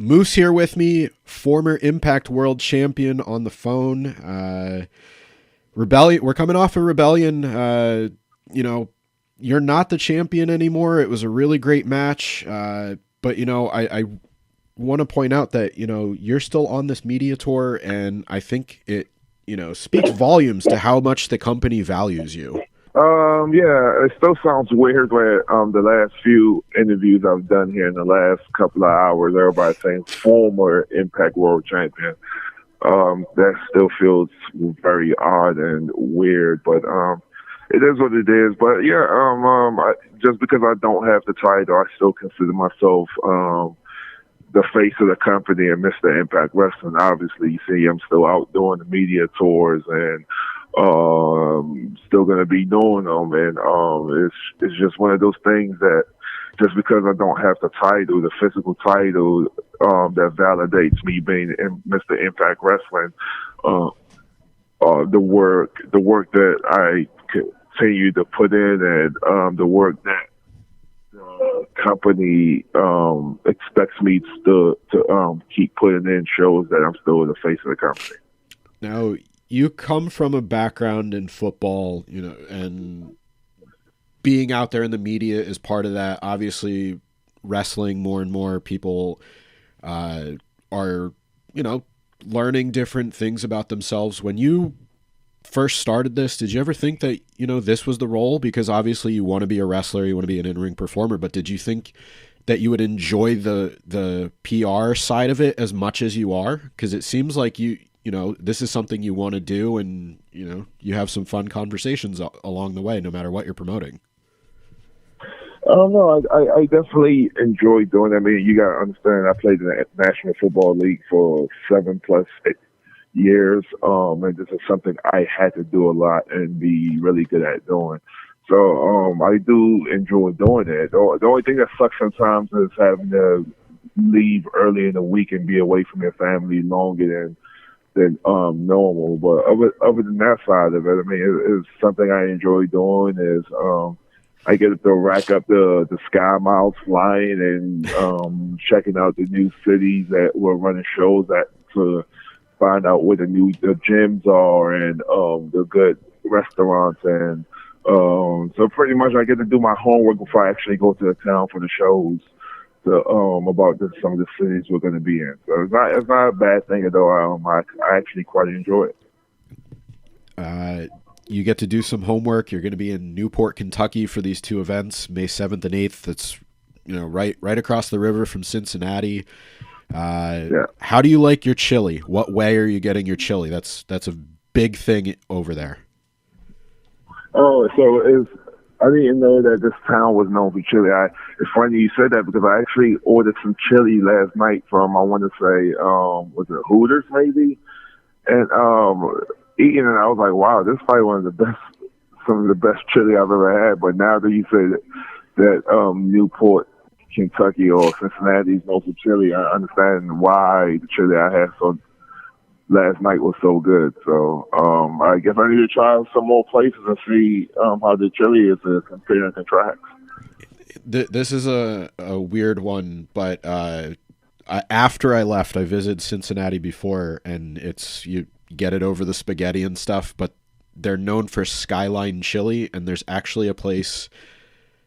Moose here with me, former Impact World Champion on the phone. Rebellion. We're coming off a Rebellion. You're not the champion anymore. It was a really great match, but I want to point out that you're still on this media tour, and I think it speaks volumes to how much the company values you. Yeah, it still sounds weird where the last few interviews I've done here in the last couple of hours, everybody's saying former Impact World Champion. That still feels very odd and weird, but it is what it is. But yeah, just because I don't have the title, I still consider myself the face of the company and Mr. Impact Wrestling. Obviously, you see, I'm still out doing the media tours and still going to be doing them, and it's just one of those things that just because I don't have the title, the physical title, that validates me being Mr. Impact Wrestling, the work that I continue to put in, and the work that the company expects me to keep putting in shows that I'm still the face of the company. Now, you come from a background in football, and being out there in the media is part of that. Obviously, wrestling, more and more people are, learning different things about themselves. When you first started this, did you ever think that, this was the role? Because obviously you want to be a wrestler, you want to be an in-ring performer, but did you think that you would enjoy the PR side of it as much as you are? Because it seems like this is something you want to do, and you have some fun conversations along the way, no matter what you're promoting. No, I definitely enjoy doing it. I mean, you got to understand, I played in the National Football League for 7+ years, and this is something I had to do a lot and be really good at doing. So I do enjoy doing it. The only thing that sucks sometimes is having to leave early in the week and be away from your family longer than normal. But other than that side of it, I mean, it's something I enjoy doing. Is I get to rack up the sky miles flying and checking out the new cities that we're running shows at to find out where the gyms are and the good restaurants, and so pretty much I get to do my homework before I actually go to the town for the shows about some of the cities we're going to be in. So it's not a bad thing at all. I actually quite enjoy it. You get to do some homework. You're going to be in Newport, Kentucky for these two events, May 7th and 8th. That's right across the river from Cincinnati. Yeah. How do you like your chili? What way are you getting your chili? That's a big thing over there. Oh, so I didn't know that this town was known for chili. It's funny you said that because I actually ordered some chili last night from, I want to say, was it Hooters maybe? And eating it, I was like, wow, this is probably some of the best chili I've ever had. But now that you say that Newport, Kentucky or Cincinnati is known for chili, I understand why the chili I had last night was so good. So I guess I need to try some more places and see how the chili is to compare and contrast. This is a weird one, but after I left, I visited Cincinnati before, and you get it over the spaghetti and stuff, but they're known for Skyline chili, and there's actually a place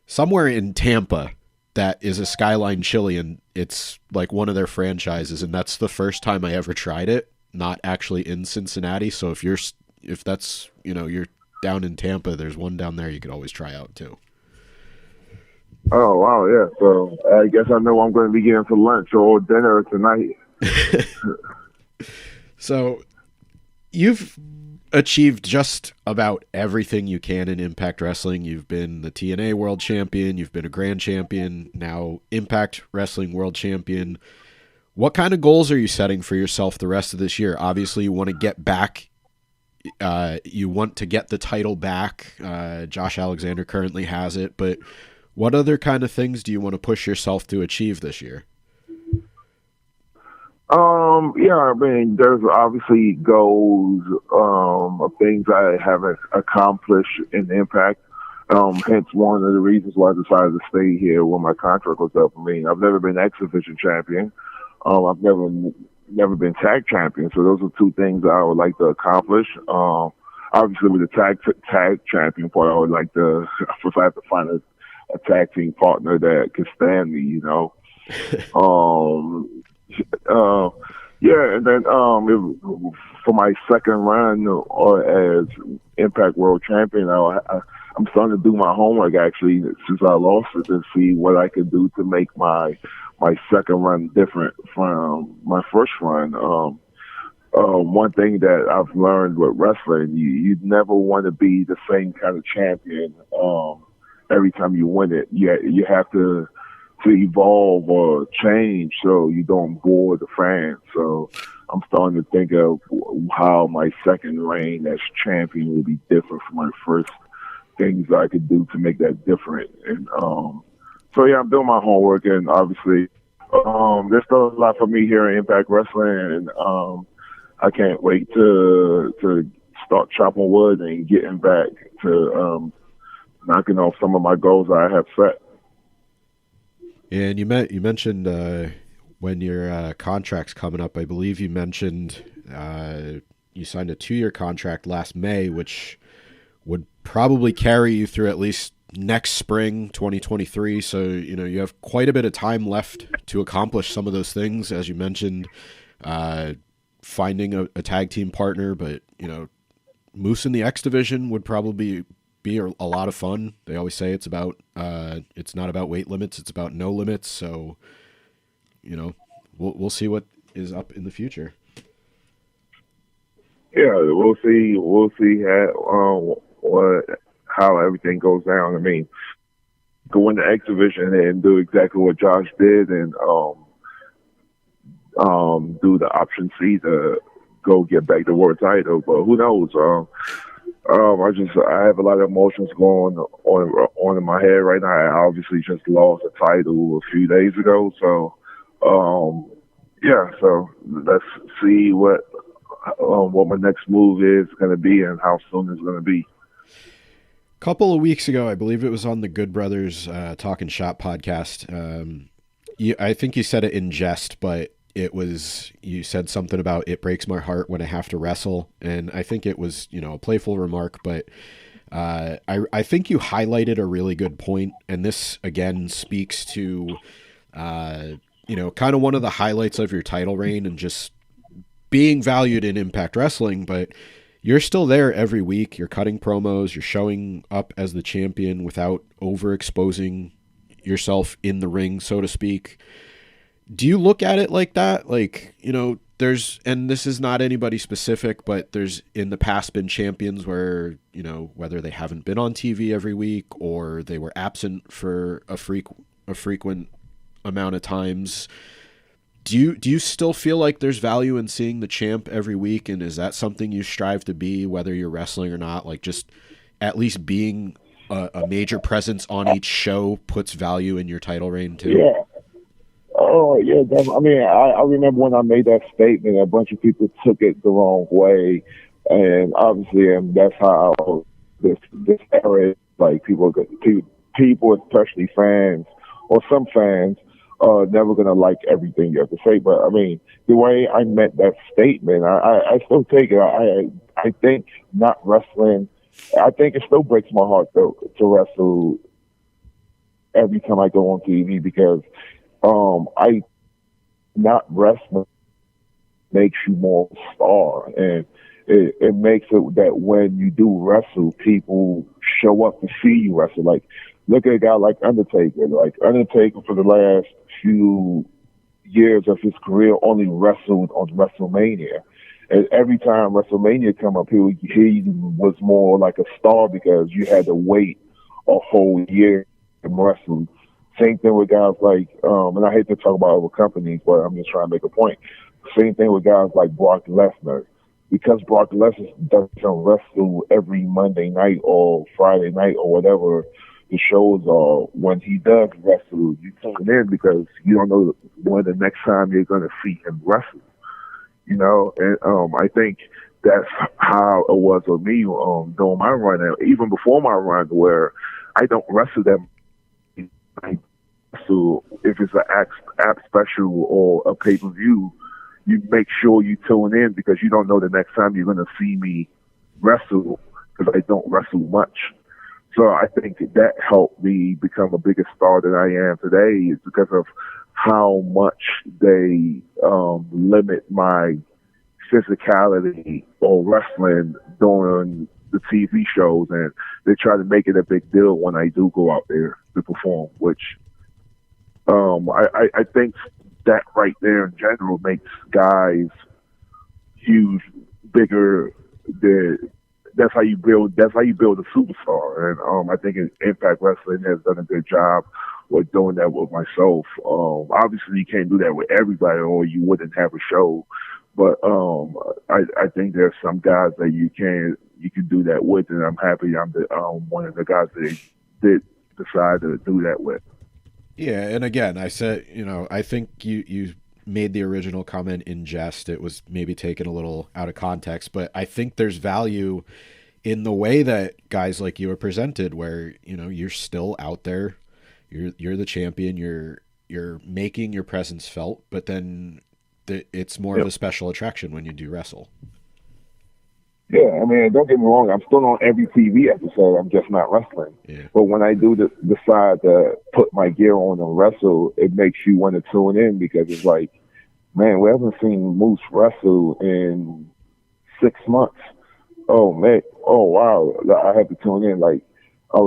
somewhere in Tampa that is a Skyline chili, and it's like one of their franchises, and that's the first time I ever tried it. Not actually in Cincinnati, so if that's you're down in Tampa, there's one down there you could always try out too. Oh wow, yeah. So I guess I know I'm going to be getting for lunch or dinner tonight. So you've achieved just about everything you can in Impact Wrestling. You've been the TNA World Champion, you've been a Grand Champion, now Impact Wrestling World Champion. What kind of goals are you setting for yourself the rest of this year? Obviously, you want to get back. You want to get the title back. Josh Alexander currently has it, but what other kind of things do you want to push yourself to achieve this year? Yeah, I mean, there's obviously goals of things I haven't accomplished in Impact. Hence one of the reasons why I decided to stay here when my contract was up. I mean, I've never been X Division champion. I've never been tag champion, so those are two things that I would like to accomplish. Obviously, with the tag champion part, I would like to if I have to find a tag team partner that can stand me, you know. Um, uh, yeah, and then for my second run or as Impact World Champion, I'm starting to do my homework actually since I lost it to see what I can do to make my second run different from my first run. One thing that I've learned with wrestling, you never want to be the same kind of champion every time you win it. You have to evolve or change so you don't bore the fans. So I'm starting to think of how my second reign as champion will be different from my first, things I could do to make that different. And so yeah, I'm doing my homework, and obviously there's still a lot for me here in Impact Wrestling, and I can't wait to start chopping wood and getting back to knocking off some of my goals I have set. And you mentioned when your contract's coming up. I believe you mentioned you signed a 2-year contract last May, which would probably carry you through at least next spring, 2023. So you have quite a bit of time left to accomplish some of those things, as you mentioned. Finding a tag team partner, but Moose in the X division would probably be a lot of fun. They always say it's not about weight limits, it's about no limits. So, we'll see what is up in the future. Yeah, we'll see. We'll see how everything goes down. I mean, go in the X division and do exactly what Josh did, and do the option C to go get back the world title. But who knows? I have a lot of emotions going on in my head right now. I obviously just lost the title a few days ago, so yeah. So let's see what my next move is going to be and how soon it's going to be. A couple of weeks ago, I believe it was on the Good Brothers Talking Shop podcast. I think you said it in jest, but you said something about it breaks my heart when I have to wrestle, and I think it was a playful remark, but I think you highlighted a really good point, and this again speaks to kind of one of the highlights of your title reign and just being valued in Impact Wrestling. But you're still there every week. You're cutting promos. You're showing up as the champion without overexposing yourself in the ring, so to speak. Do you look at it like that? Like, and this is not anybody specific, but there's in the past been champions where, whether they haven't been on TV every week or they were absent for a frequent amount of times. Do you still feel like there's value in seeing the champ every week? And is that something you strive to be, whether you're wrestling or not? Like, just at least being a major presence on each show puts value in your title reign too? Yeah. Oh, yeah. I mean, I remember when I made that statement, a bunch of people took it the wrong way. And obviously, and that's how this era, like people, especially fans or some fans, never going to like everything you have to say. But I mean, the way I meant that statement, I still take it. I think not wrestling, I think it still breaks my heart to wrestle every time I go on TV, because I not wrestling makes you more star, and it makes it that when you do wrestle, people show up to see you wrestle. Like, look at a guy like Undertaker. Like, Undertaker for the last few years of his career only wrestled on WrestleMania. And every time WrestleMania come up, he was more like a star because you had to wait a whole year to wrestle. Same thing with guys like, and I hate to talk about other companies, but I'm just trying to make a point. Same thing with guys like Brock Lesnar. Because Brock Lesnar doesn't wrestle every Monday night or Friday night or whatever the shows are, when he does wrestle, you tune in because you don't know when the next time you're going to see him wrestle. And I think that's how it was with me during my run, and even before my run, where I don't wrestle them. I wrestle, if it's an app special or a pay-per-view, you make sure you tune in because you don't know the next time you're going to see me wrestle because I don't wrestle much. So I think that helped me become a bigger star than I am today is because of how much they limit my physicality or wrestling during the TV shows, and they try to make it a big deal when I do go out there to perform, which I think that right there in general makes guys huge, bigger. That's how you build a superstar, and I think Impact Wrestling has done a good job with doing that with myself. Obviously, you can't do that with everybody, or you wouldn't have a show. But I think there's some guys that you can do that with, and I'm happy I'm the one of the guys that they did decide to do that with. Yeah, and again, I said, I think you made the original comment in jest. It was maybe taken a little out of context, but I think there's value in the way that guys like you are presented, where you're still out there, you're the champion, you're making your presence felt, but then it's more of a special attraction when you do wrestle. Yeah, I mean, don't get me wrong. I'm still on every TV episode. I'm just not wrestling. Yeah. But when I do decide to put my gear on and wrestle, it makes you want to tune in because it's like, man, we haven't seen Moose wrestle in 6 months. Oh, man. Oh, wow. I have to tune in. Like, I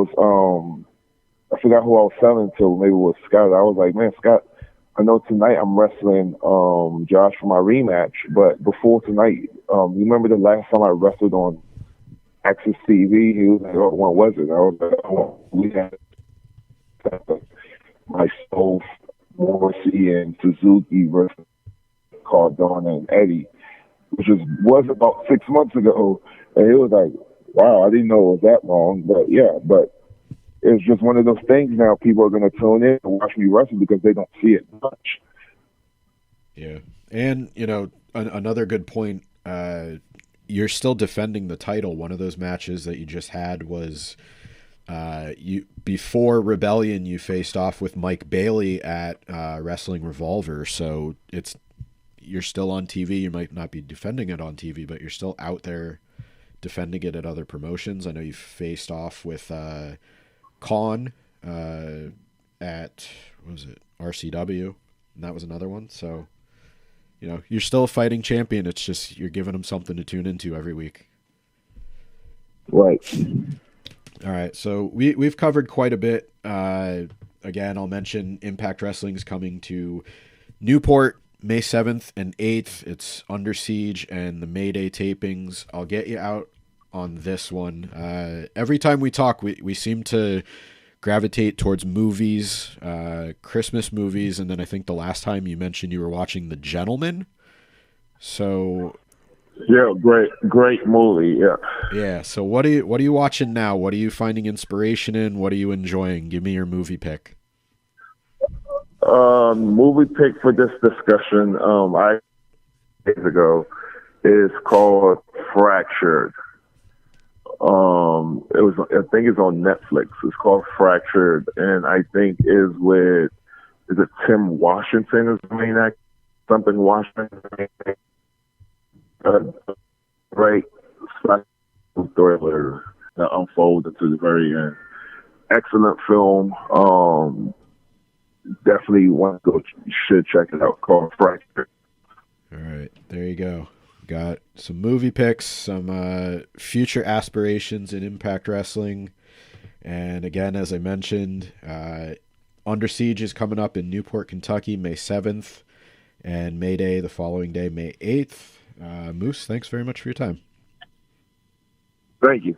forgot who I was selling to. Maybe it was Scott. I was like, man, Scott, I know tonight I'm wrestling Josh for my rematch, but before tonight, you remember the last time I wrestled on Access TV? He was like, oh, when was it? I was like, oh, we had myself, Morrissey, and Suzuki versus Cardona and Eddie, which was about 6 months ago. And it was like, wow, I didn't know it was that long. But yeah, but it's just one of those things now. People are going to tune in and watch me wrestle because they don't see it much. Yeah. And, another good point, you're still defending the title. One of those matches that you just had was before Rebellion, you faced off with Mike Bailey at Wrestling Revolver. So you're still on TV. You might not be defending it on TV, but you're still out there defending it at other promotions. I know you faced off with Khan at, what was it, RCW, and that was another one. So, you're still a fighting champion. It's just you're giving them something to tune into every week. Right. All right, so we've covered quite a bit. Again, I'll mention Impact Wrestling's coming to Newport May 7th and 8th. It's Under Siege and the Mayday tapings. I'll get you out on this one. Every time we talk, we seem to gravitate towards movies, Christmas movies, and then I think the last time you mentioned you were watching The Gentleman. So yeah, great movie. Yeah. Yeah. So what are you watching now? What are you finding inspiration in? What are you enjoying? Give me your movie pick. Movie pick for this discussion, days ago, is called Fractured. I think it's on Netflix. It's called Fractured, and I think is it Tim Washington is the main actor? Something Washington. Great thriller that unfolds into the very end. Excellent film. Definitely should check it out. Called Fractured. All right, there you go. Got some movie picks, some future aspirations in Impact Wrestling, and again, as I mentioned, Under Siege is coming up in Newport, Kentucky, May 7th, and Mayday the following day, May 8th. Moose, thanks very much for your time. Thank you.